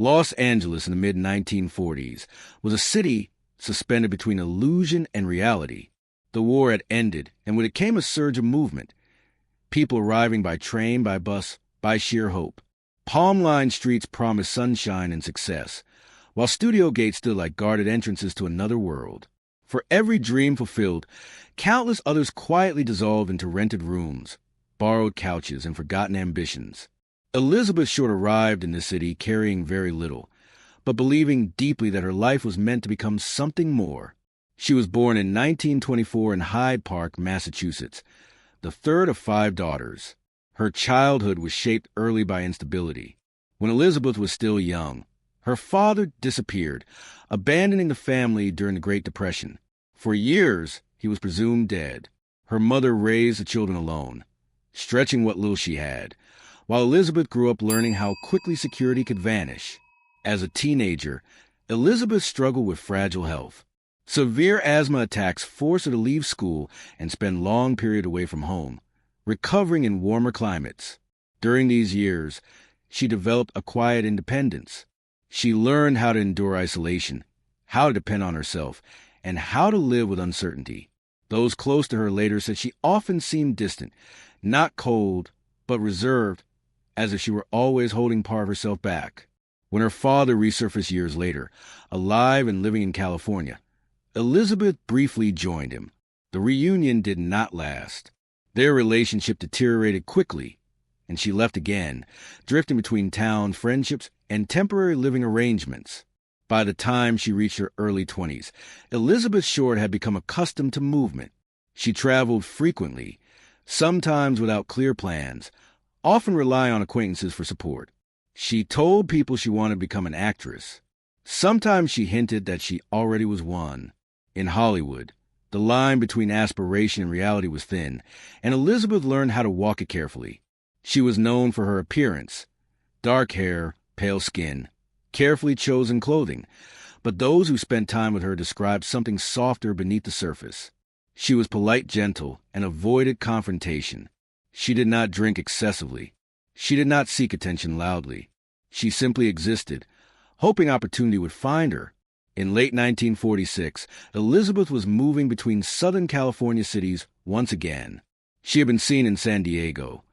Los Angeles in the mid-1940s was a city suspended between illusion and reality. The war had ended, and with it came a surge of movement. People arriving by train, by bus, by sheer hope. Palm-lined streets promised sunshine and success, while studio gates stood like guarded entrances to another world. For every dream fulfilled, countless others quietly dissolved into rented rooms, borrowed couches, and forgotten ambitions. Elizabeth Short arrived in the city carrying very little, but believing deeply that her life was meant to become something more. She was born in 1924 in Hyde Park, Massachusetts, the third of 5 daughters. Her childhood was shaped early by instability. When Elizabeth was still young, her father disappeared, abandoning the family during the Great Depression. For years, he was presumed dead. Her mother raised the children alone, stretching what little she had, while Elizabeth grew up learning how quickly security could vanish. As a teenager, Elizabeth struggled with fragile health. Severe asthma attacks forced her to leave school and spend long periods away from home, recovering in warmer climates. During these years, she developed a quiet independence. She learned how to endure isolation, how to depend on herself, and how to live with uncertainty. Those close to her later said she often seemed distant, not cold, but reserved, as if she were always holding part of herself back. When her father resurfaced years later, alive and living in California, Elizabeth briefly joined him. The reunion did not last. Their relationship deteriorated quickly, and she left again, drifting between town friendships and temporary living arrangements. By the time she reached her early 20s, Elizabeth Short had become accustomed to movement. She traveled frequently, sometimes without clear plans, often relying on acquaintances for support. She told people she wanted to become an actress. Sometimes she hinted that she already was one. In Hollywood, the line between aspiration and reality was thin, and Elizabeth learned how to walk it carefully. She was known for her appearance: dark hair, pale skin, carefully chosen clothing, but those who spent time with her described something softer beneath the surface. She was polite, gentle, and avoided confrontation. She did not drink excessively. She did not seek attention loudly. She simply existed, hoping opportunity would find her. In late 1946, Elizabeth was moving between Southern California cities once again. She had been seen in San Diego,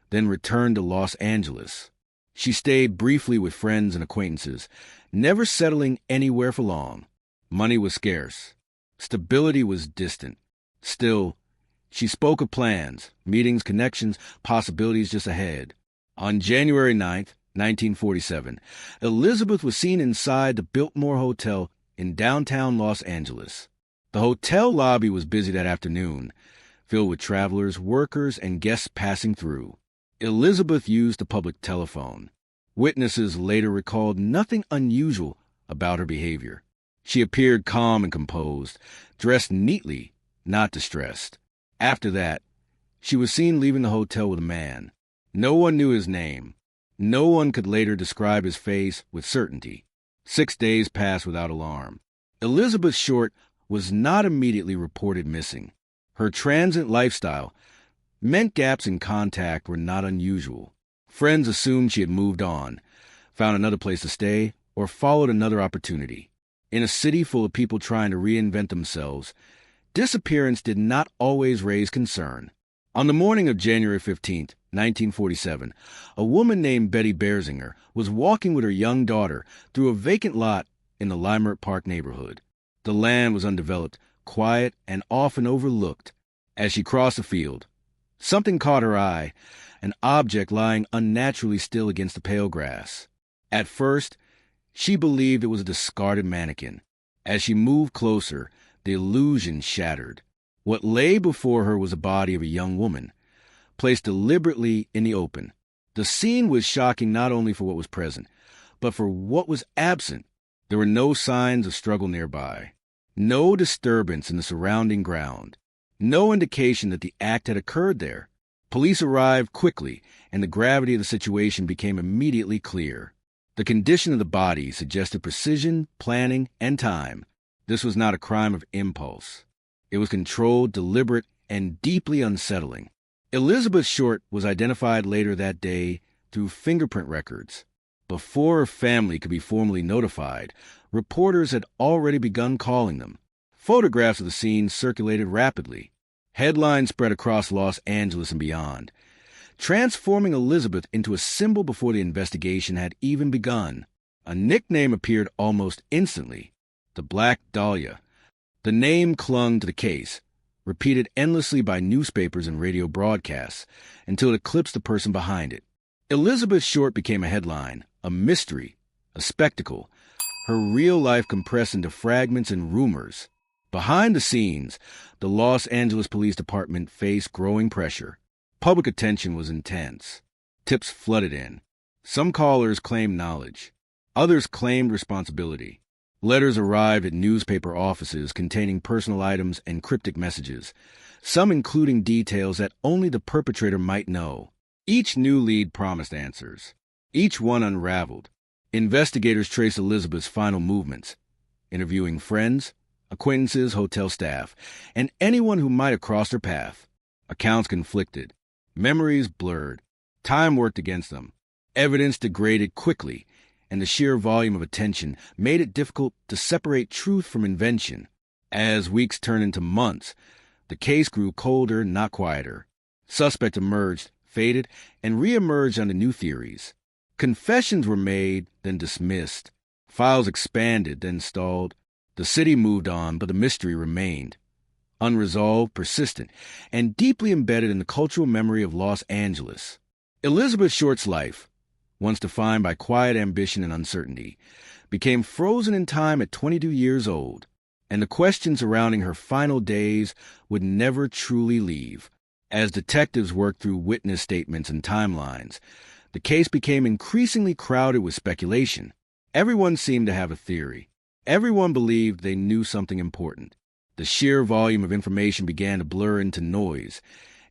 then returned to Los Angeles. She stayed briefly with friends and acquaintances, never settling anywhere for long. Money was scarce. Stability was distant. Still, she spoke of plans, meetings, connections, possibilities just ahead. On January 9th, 1947, Elizabeth was seen inside the Biltmore Hotel in downtown Los Angeles. The hotel lobby was busy that afternoon, filled with travelers, workers, and guests passing through. Elizabeth used the public telephone. Witnesses later recalled nothing unusual about her behavior. She appeared calm and composed, dressed neatly, not distressed. After that, she was seen leaving the hotel with a man. No one knew his name. No one could later describe his face with certainty. 6 days passed without alarm. Elizabeth Short was not immediately reported missing. Her transient lifestyle meant gaps in contact were not unusual. Friends assumed she had moved on, found another place to stay, or followed another opportunity. In a city full of people trying to reinvent themselves, disappearance did not always raise concern. On the morning of January 15th, 1947, a woman named Betty Berzinger was walking with her young daughter through a vacant lot in the Leimert Park neighborhood. The land was undeveloped, quiet, and often overlooked. As she crossed the field, something caught her eye, an object lying unnaturally still against the pale grass. At first, she believed it was a discarded mannequin. As she moved closer, the illusion shattered. What lay before her was the body of a young woman, placed deliberately in the open. The scene was shocking not only for what was present, but for what was absent. There were no signs of struggle nearby, no disturbance in the surrounding ground, no indication that the act had occurred there. Police arrived quickly, and the gravity of the situation became immediately clear. The condition of the body suggested precision, planning, and time. This was not a crime of impulse. It was controlled, deliberate, and deeply unsettling. Elizabeth Short was identified later that day through fingerprint records. Before her family could be formally notified, reporters had already begun calling them. Photographs of the scene circulated rapidly. Headlines spread across Los Angeles and beyond, transforming Elizabeth into a symbol before the investigation had even begun. A nickname appeared almost instantly: the Black Dahlia. The name clung to the case, repeated endlessly by newspapers and radio broadcasts, until it eclipsed the person behind it. Elizabeth Short became a headline, a mystery, a spectacle, her real life compressed into fragments and rumors. Behind the scenes, the Los Angeles Police Department faced growing pressure. Public attention was intense. Tips flooded in. Some callers claimed knowledge. Others claimed responsibility. Letters arrived at newspaper offices containing personal items and cryptic messages, some including details that only the perpetrator might know. Each new lead promised answers. Each one unraveled. Investigators traced Elizabeth's final movements, interviewing friends, acquaintances, hotel staff, and anyone who might have crossed her path. Accounts conflicted. Memories blurred. Time worked against them. Evidence degraded quickly, and the sheer volume of attention made it difficult to separate truth from invention. As weeks turned into months, the case grew colder, not quieter. Suspects emerged, faded, and re-emerged under new theories. Confessions were made, then dismissed. Files expanded, then stalled. The city moved on, but the mystery remained. Unresolved, persistent, and deeply embedded in the cultural memory of Los Angeles. Elizabeth Short's life, once defined by quiet ambition and uncertainty, became frozen in time at 22 years old, and the questions surrounding her final days would never truly leave. As detectives worked through witness statements and timelines, the case became increasingly crowded with speculation. Everyone seemed to have a theory. Everyone believed they knew something important. The sheer volume of information began to blur into noise,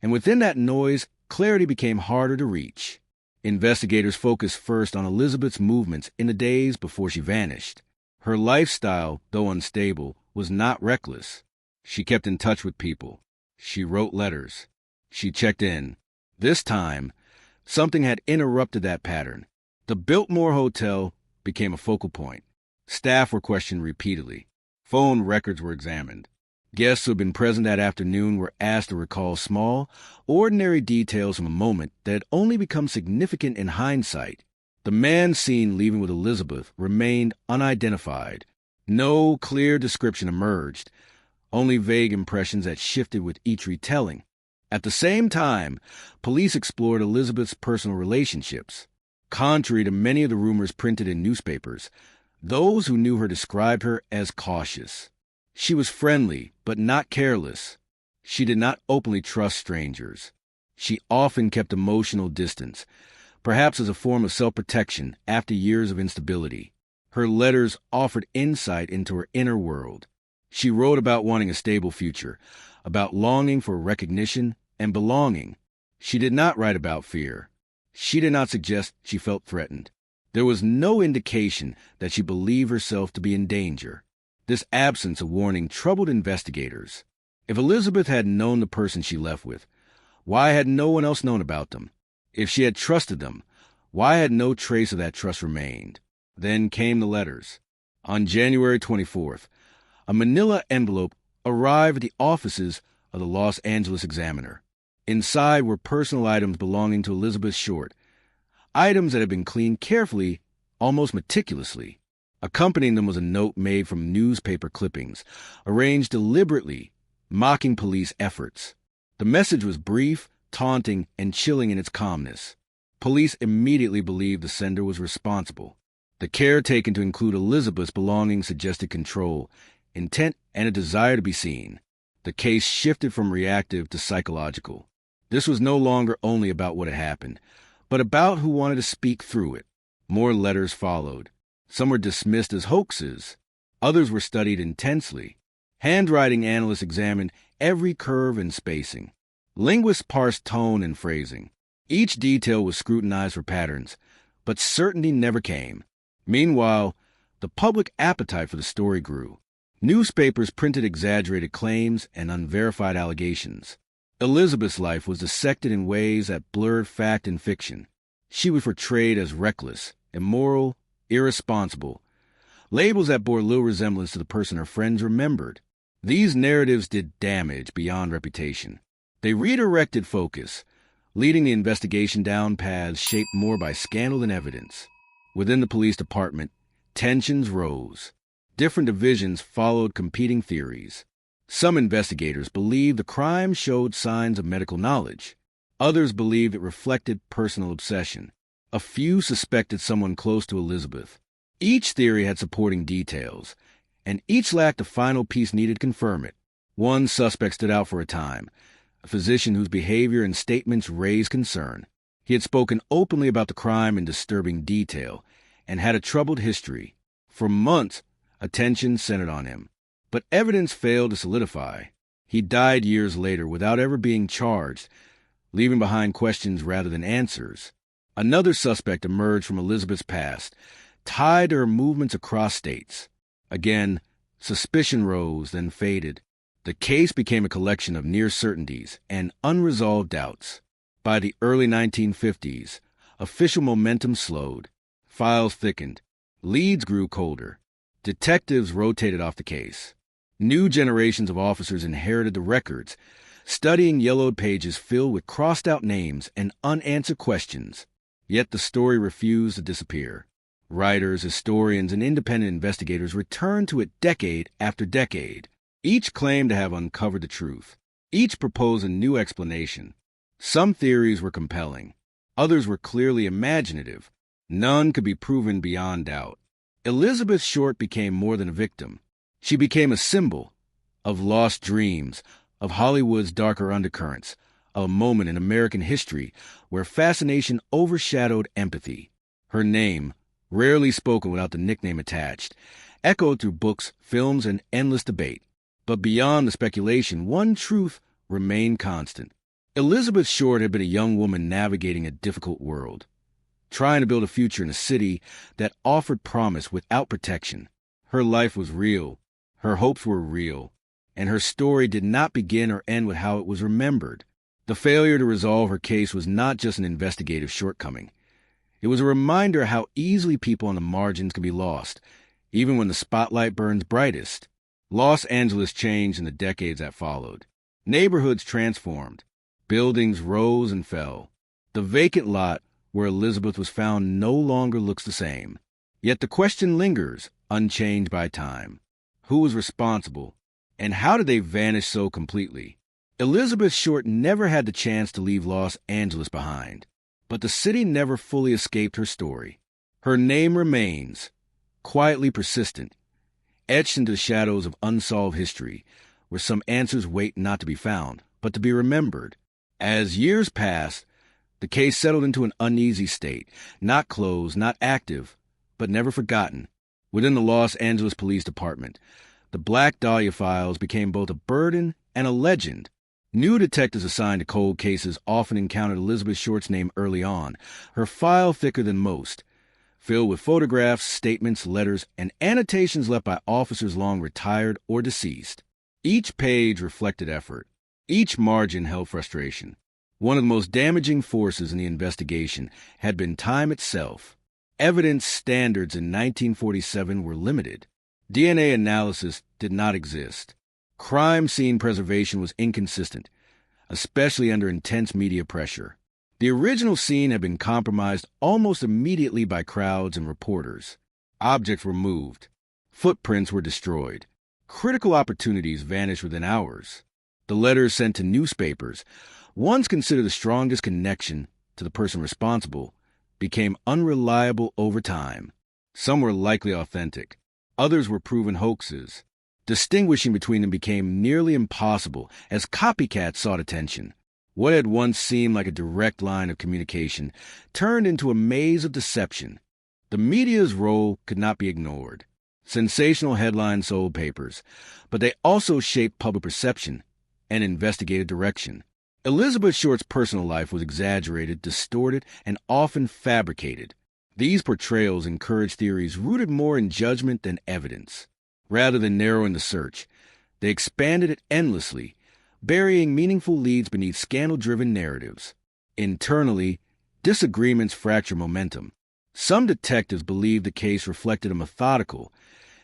and within that noise, clarity became harder to reach. Investigators focused first on Elizabeth's movements in the days before she vanished. Her lifestyle, though unstable, was not reckless. She kept in touch with people. She wrote letters. She checked in. This time, something had interrupted that pattern. The Biltmore Hotel became a focal point. Staff were questioned repeatedly. Phone records were examined. Guests who had been present that afternoon were asked to recall small, ordinary details from a moment that had only become significant in hindsight. The man seen leaving with Elizabeth remained unidentified. No clear description emerged, only vague impressions that shifted with each retelling. At the same time, police explored Elizabeth's personal relationships. Contrary to many of the rumors printed in newspapers, those who knew her described her as cautious. She was friendly, but not careless. She did not openly trust strangers. She often kept emotional distance, perhaps as a form of self-protection after years of instability. Her letters offered insight into her inner world. She wrote about wanting a stable future, about longing for recognition and belonging. She did not write about fear. She did not suggest she felt threatened. There was no indication that she believed herself to be in danger. This absence of warning troubled investigators. If Elizabeth had known the person she left with, why had no one else known about them? If she had trusted them, why had no trace of that trust remained? Then came the letters. On January 24th, a manila envelope arrived at the offices of the Los Angeles Examiner. Inside were personal items belonging to Elizabeth Short, items that had been cleaned carefully, almost meticulously. Accompanying them was a note made from newspaper clippings, arranged deliberately, mocking police efforts. The message was brief, taunting, and chilling in its calmness. Police immediately believed the sender was responsible. The care taken to include Elizabeth's belongings suggested control, intent, and a desire to be seen. The case shifted from reactive to psychological. This was no longer only about what had happened, but about who wanted to speak through it. More letters followed. Some were dismissed as hoaxes. Others were studied intensely. Handwriting analysts examined every curve and spacing. Linguists parsed tone and phrasing. Each detail was scrutinized for patterns, but certainty never came. Meanwhile, the public appetite for the story grew. Newspapers printed exaggerated claims and unverified allegations. Elizabeth's life was dissected in ways that blurred fact and fiction. She was portrayed as reckless, immoral, irresponsible, labels that bore little resemblance to the person her friends remembered. These narratives did damage beyond reputation. They redirected focus, leading the investigation down paths shaped more by scandal than evidence. Within the police department, tensions rose. Different divisions followed competing theories. Some investigators believed the crime showed signs of medical knowledge. Others believed it reflected personal obsession. A few suspected someone close to Elizabeth. Each theory had supporting details, and each lacked a final piece needed to confirm it. One suspect stood out for a time, a physician whose behavior and statements raised concern. He had spoken openly about the crime in disturbing detail, and had a troubled history. For months, attention centered on him. But evidence failed to solidify. He died years later without ever being charged, leaving behind questions rather than answers. Another suspect emerged from Elizabeth's past, tied to her movements across states. Again, suspicion rose, then faded. The case became a collection of near certainties and unresolved doubts. By the early 1950s, official momentum slowed. Files thickened. Leads grew colder. Detectives rotated off the case. New generations of officers inherited the records, studying yellowed pages filled with crossed-out names and unanswered questions. Yet the story refused to disappear. Writers, historians, and independent investigators returned to it decade after decade. Each claimed to have uncovered the truth. Each proposed a new explanation. Some theories were compelling. Others were clearly imaginative. None could be proven beyond doubt. Elizabeth Short became more than a victim. She became a symbol of lost dreams, of Hollywood's darker undercurrents, a moment in American history where fascination overshadowed empathy. Her name, rarely spoken without the nickname attached, echoed through books, films, and endless debate. But beyond the speculation, one truth remained constant. Elizabeth Short had been a young woman navigating a difficult world, trying to build a future in a city that offered promise without protection. Her life was real. Her hopes were real. And her story did not begin or end with how it was remembered. The failure to resolve her case was not just an investigative shortcoming. It was a reminder how easily people on the margins can be lost, even when the spotlight burns brightest. Los Angeles changed in the decades that followed. Neighborhoods transformed. Buildings rose and fell. The vacant lot where Elizabeth was found no longer looks the same. Yet the question lingers, unchanged by time. Who was responsible, and how did they vanish so completely? Elizabeth Short never had the chance to leave Los Angeles behind, but the city never fully escaped her story. Her name remains, quietly persistent, etched into the shadows of unsolved history, where some answers wait not to be found, but to be remembered. As years passed, the case settled into an uneasy state, not closed, not active, but never forgotten. Within the Los Angeles Police Department, the Black Dahlia files became both a burden and a legend. New detectives assigned to cold cases often encountered Elizabeth Short's name early on, her file thicker than most, filled with photographs, statements, letters, and annotations left by officers long retired or deceased. Each page reflected effort. Each margin held frustration. One of the most damaging forces in the investigation had been time itself. Evidence standards in 1947 were limited. DNA analysis did not exist. Crime scene preservation was inconsistent, especially under intense media pressure. The original scene had been compromised almost immediately by crowds and reporters. Objects were moved. Footprints were destroyed. Critical opportunities vanished within hours. The letters sent to newspapers, once considered the strongest connection to the person responsible, became unreliable over time. Some were likely authentic. Others were proven hoaxes. Distinguishing between them became nearly impossible as copycats sought attention. What had once seemed like a direct line of communication turned into a maze of deception. The media's role could not be ignored. Sensational headlines sold papers, but they also shaped public perception and investigative direction. Elizabeth Short's personal life was exaggerated, distorted, and often fabricated. These portrayals encouraged theories rooted more in judgment than evidence. Rather than narrowing the search, they expanded it endlessly, burying meaningful leads beneath scandal-driven narratives. Internally, disagreements fractured momentum. Some detectives believed the case reflected a methodical,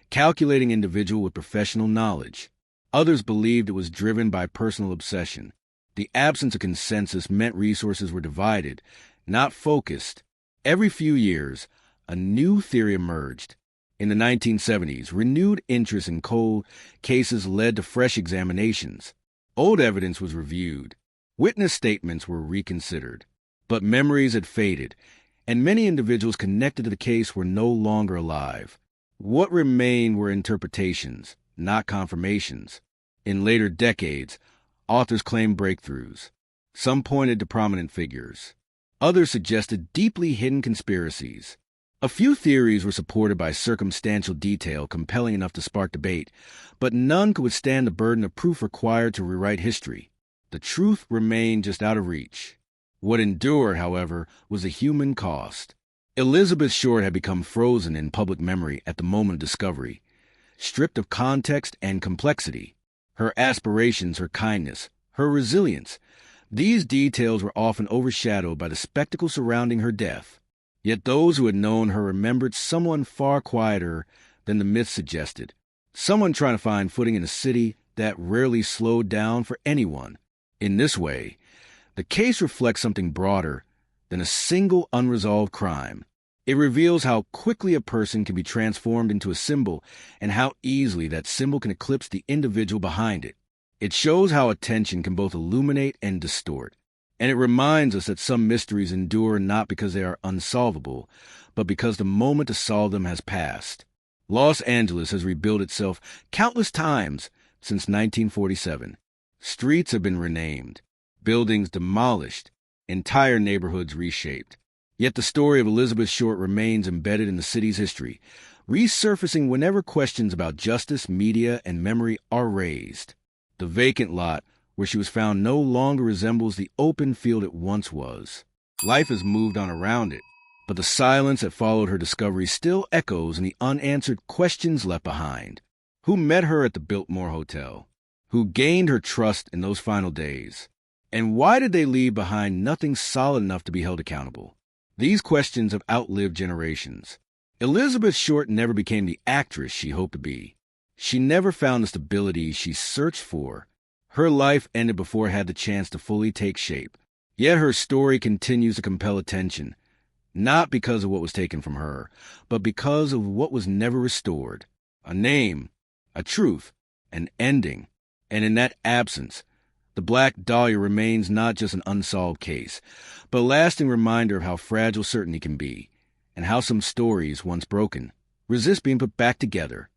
calculating individual with professional knowledge. Others believed it was driven by personal obsession. The absence of consensus meant resources were divided, not focused. Every few years, a new theory emerged. In the 1970s, renewed interest in cold cases led to fresh examinations. Old evidence was reviewed. Witness statements were reconsidered. But memories had faded, and many individuals connected to the case were no longer alive. What remained were interpretations, not confirmations. In later decades, authors claimed breakthroughs. Some pointed to prominent figures. Others suggested deeply hidden conspiracies. A few theories were supported by circumstantial detail compelling enough to spark debate, but none could withstand the burden of proof required to rewrite history. The truth remained just out of reach. What endured, however, was the human cost. Elizabeth Short had become frozen in public memory at the moment of discovery, stripped of context and complexity. Her aspirations, her kindness, her resilience, these details were often overshadowed by the spectacle surrounding her death. Yet those who had known her remembered someone far quieter than the myth suggested, someone trying to find footing in a city that rarely slowed down for anyone. In this way, the case reflects something broader than a single unresolved crime. It reveals how quickly a person can be transformed into a symbol and how easily that symbol can eclipse the individual behind it. It shows how attention can both illuminate and distort. And it reminds us that some mysteries endure not because they are unsolvable, but because the moment to solve them has passed. Los Angeles has rebuilt itself countless times since 1947. Streets have been renamed, buildings demolished, entire neighborhoods reshaped. Yet the story of Elizabeth Short remains embedded in the city's history, resurfacing whenever questions about justice, media, and memory are raised. The vacant lot where she was found no longer resembles the open field it once was. Life has moved on around it, but the silence that followed her discovery still echoes in the unanswered questions left behind. Who met her at the Biltmore Hotel? Who gained her trust in those final days? And why did they leave behind nothing solid enough to be held accountable? These questions have outlived generations. Elizabeth Short never became the actress she hoped to be. She never found the stability she searched for. Her life ended before it had the chance to fully take shape. Yet her story continues to compel attention, not because of what was taken from her, but because of what was never restored. A name, a truth, an ending. And in that absence, the Black Dahlia remains not just an unsolved case, but a lasting reminder of how fragile certainty can be, and how some stories, once broken, resist being put back together.